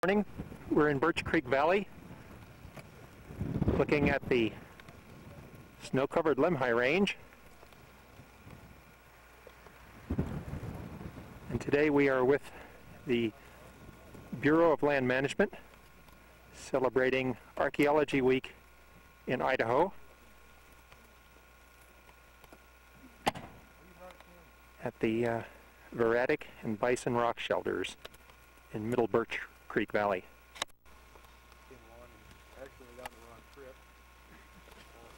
Morning. We're in Birch Creek Valley looking at the snow-covered Lemhi Range, and today we are with the Bureau of Land Management celebrating Archaeology Week in Idaho at the Veradic and Bison rock shelters in Middle Birch Creek Valley. Came along and actually got on the wrong trip.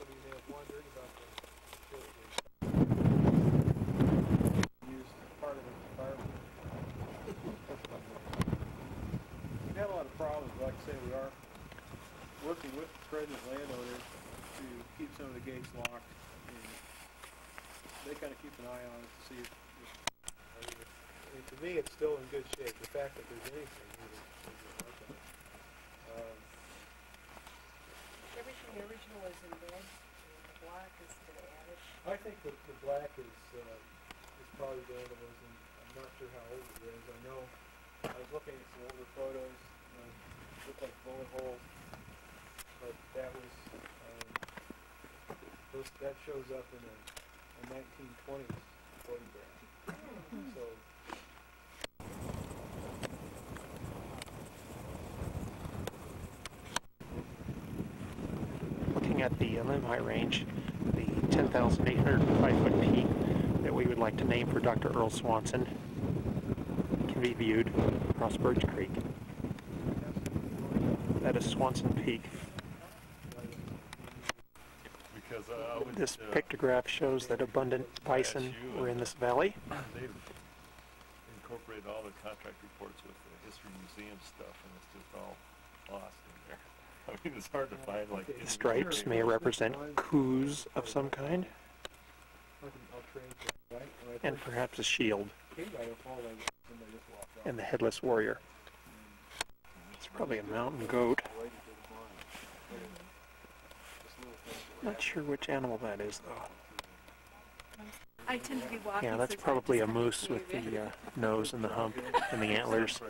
Some of you may have wondered about the trip we used part of its environment. We've had a lot of problems, but like I say, we are working with the present landowners to keep some of the gates locked, and they kind of keep an eye on it to see if I mean, to me it's still in good shape. The fact that there's anything Everything original is in red, and the black is to the added. I think that the black is probably vandalism. I'm not sure how old it is. I know I was looking at some older photos, looked like bullet holes, but that was that shows up in a 1920s photograph. So. At the Lemhi Range, the 10,805-foot peak that we would like to name for Dr. Earl Swanson can be viewed across Birch Creek. That is Swanson Peak. This pictograph shows that abundant bison were in this valley. They've incorporated all the contract reports with the history museum stuff, and it's just all lost in there. I mean, it's hard to find, like... The stripes may represent coups of some kind, and perhaps a shield, and the headless warrior. It's probably a mountain goat. Not sure which animal that is, though. I tend to be walking. Yeah, that's probably a moose with the nose and the hump and the antlers.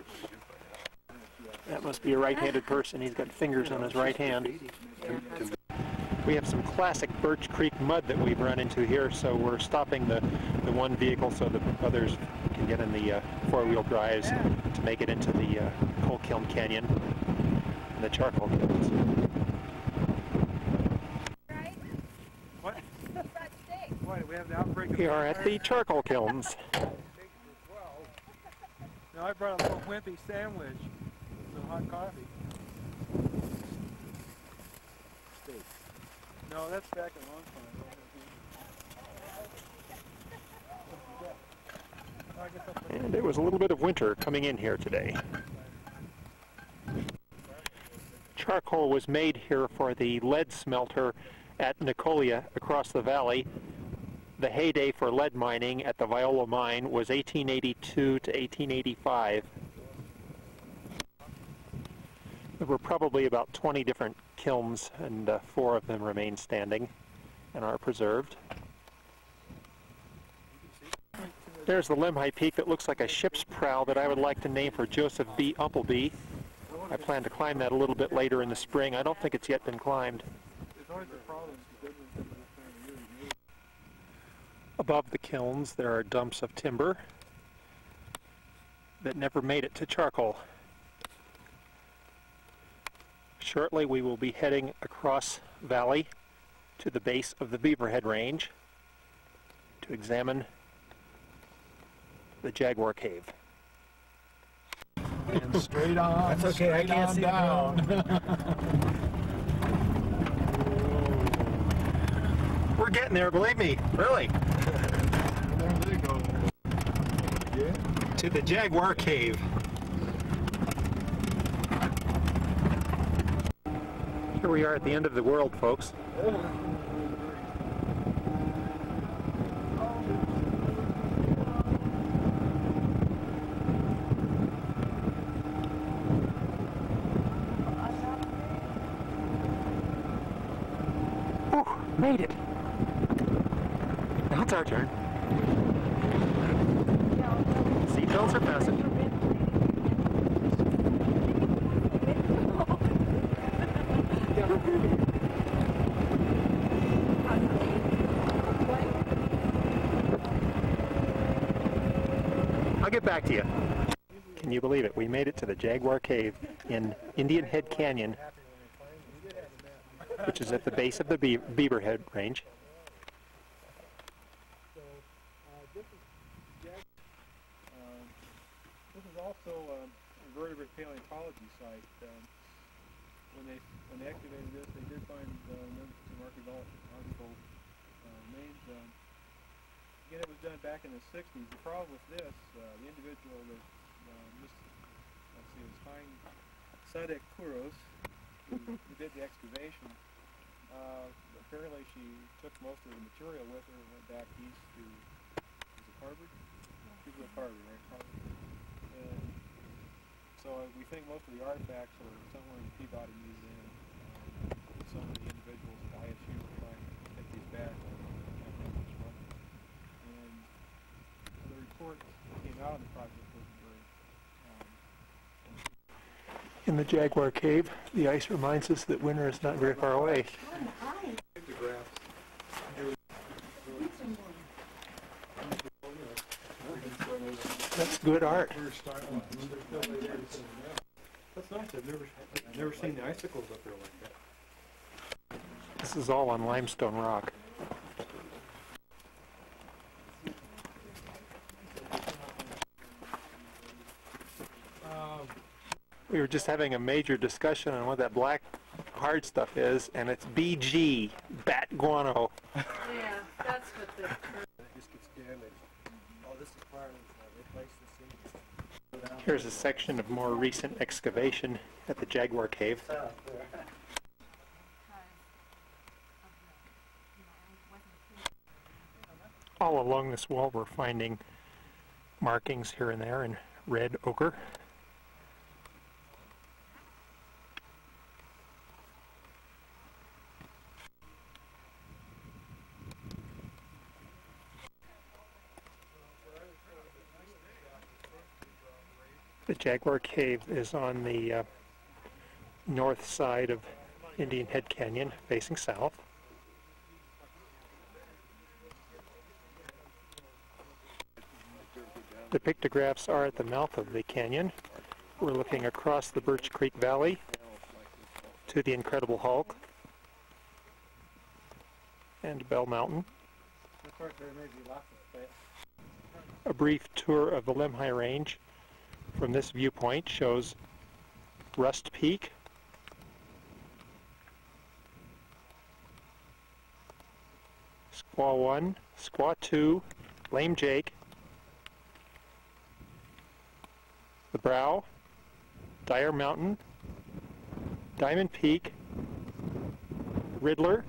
That must be a right-handed person. He's got fingers on his right hand. We have some classic Birch Creek mud that we've run into here, so we're stopping the one vehicle so the others can get in the four-wheel drives to make it into the coal kiln canyon and the charcoal kilns. What? What? We have the outbreak. We are at the charcoal kilns. Now I brought a little wimpy sandwich. Hot coffee. Steak. No, that's back in long time. And it was a little bit of winter coming in here today. Charcoal was made here for the lead smelter at Nicolia across the valley. The heyday for lead mining at the Viola mine was 1882 to 1885. There were probably about 20 different kilns, and 4 of them remain standing and are preserved. There's the Lemhi Peak that looks like a ship's prow that I would like to name for Joseph B. Umpleby. I plan to climb that a little bit later in the spring. I don't think it's yet been climbed. Above the kilns there are dumps of timber that never made it to charcoal. Shortly we will be heading across valley to the base of the Beaverhead Range to examine the Jaguar cave. And straight on. That's okay, I can't see down. We're getting there, believe me. Really. There they go. Yeah. To the Jaguar cave. Here we are at the end of the world, folks. Whew, made it. Now it's our turn. Seatbelts are fastened. I'll get back to you. Can you believe it? We made it to the Jaguar Cave in Indian Head Canyon, which is at the base of the Beaverhead Range. This is also a vertebrate paleontology site. When they excavated this, they did find some archaeological remains. Again, it was done back in the 60s. The problem with this, the individual that let's see, it was Hein Sadek Kuros, who did the excavation. Apparently, she took most of the material with her and went back east to, was it Harvard? She was at Harvard, right? Harvard. And so we think most of the artifacts are somewhere in the Peabody Museum. Some of the individuals at ISU were trying to take these back. And the report that came out on the project wasn't very In the Jaguar Cave, the ice reminds us that winter is not very far away. That's good art. That's nice. I've never seen the icicles up there like that. This is all on limestone rock. We were just having a major discussion on what that black hard stuff is, and it's BG, bat guano. Yeah, that's what the... It just gets damaged. Oh, this is part of they placed the seat. Here's a section of more recent excavation at the Jaguar Cave. All along this wall we're finding markings here and there in red ochre. The Jaguar Cave is on the north side of Indian Head Canyon, facing south. The pictographs are at the mouth of the canyon. We're looking across the Birch Creek Valley to the Incredible Hulk and Bell Mountain. A brief tour of the Lemhi Range from this viewpoint shows Rust Peak, Squaw 1, Squaw 2, Lame Jake, the Brow, Dyer Mountain, Diamond Peak, Riddler,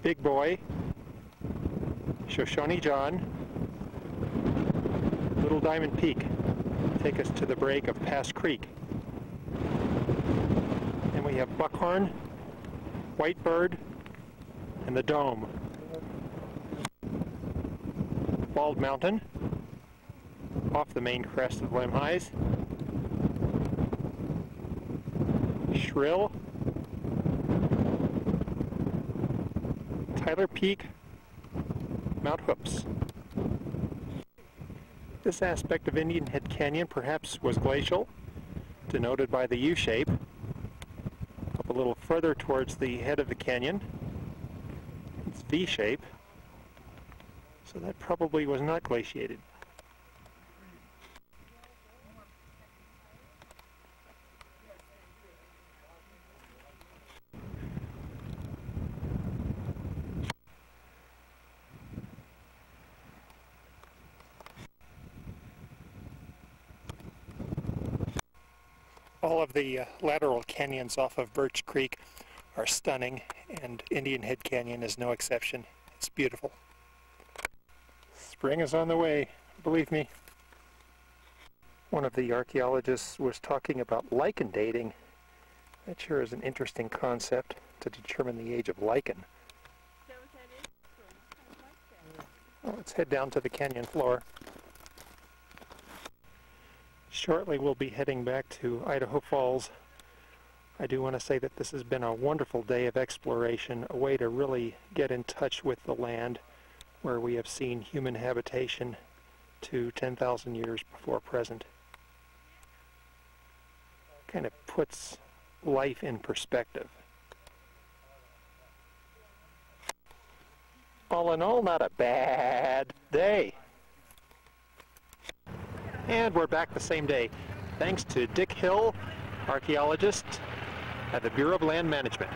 Big Boy, Shoshone John, Little Diamond Peak. Take us to the break of Pass Creek. And we have Buckhorn, Whitebird, and the Dome. Bald Mountain, off the main crest of Lemhi's. Shrill, Tyler Peak, Mount Hoops. This aspect of Indian Head Canyon perhaps was glacial, denoted by the U-shape. Up a little further towards the head of the canyon, it's V-shape, so that probably was not glaciated. All of the lateral canyons off of Birch Creek are stunning, and Indian Head Canyon is no exception. It's beautiful. Spring is on the way, believe me. One of the archaeologists was talking about lichen dating. That sure is an interesting concept to determine the age of lichen. Well, let's head down to the canyon floor. Shortly we'll be heading back to Idaho Falls I do want to say that this has been a wonderful day of exploration, a way to really get in touch with the land where we have seen human habitation to 10,000 years before present. Kind of puts life in perspective. All in all, not a bad day. And we're back the same day, thanks to Dick Hill, archaeologist at the Bureau of Land Management.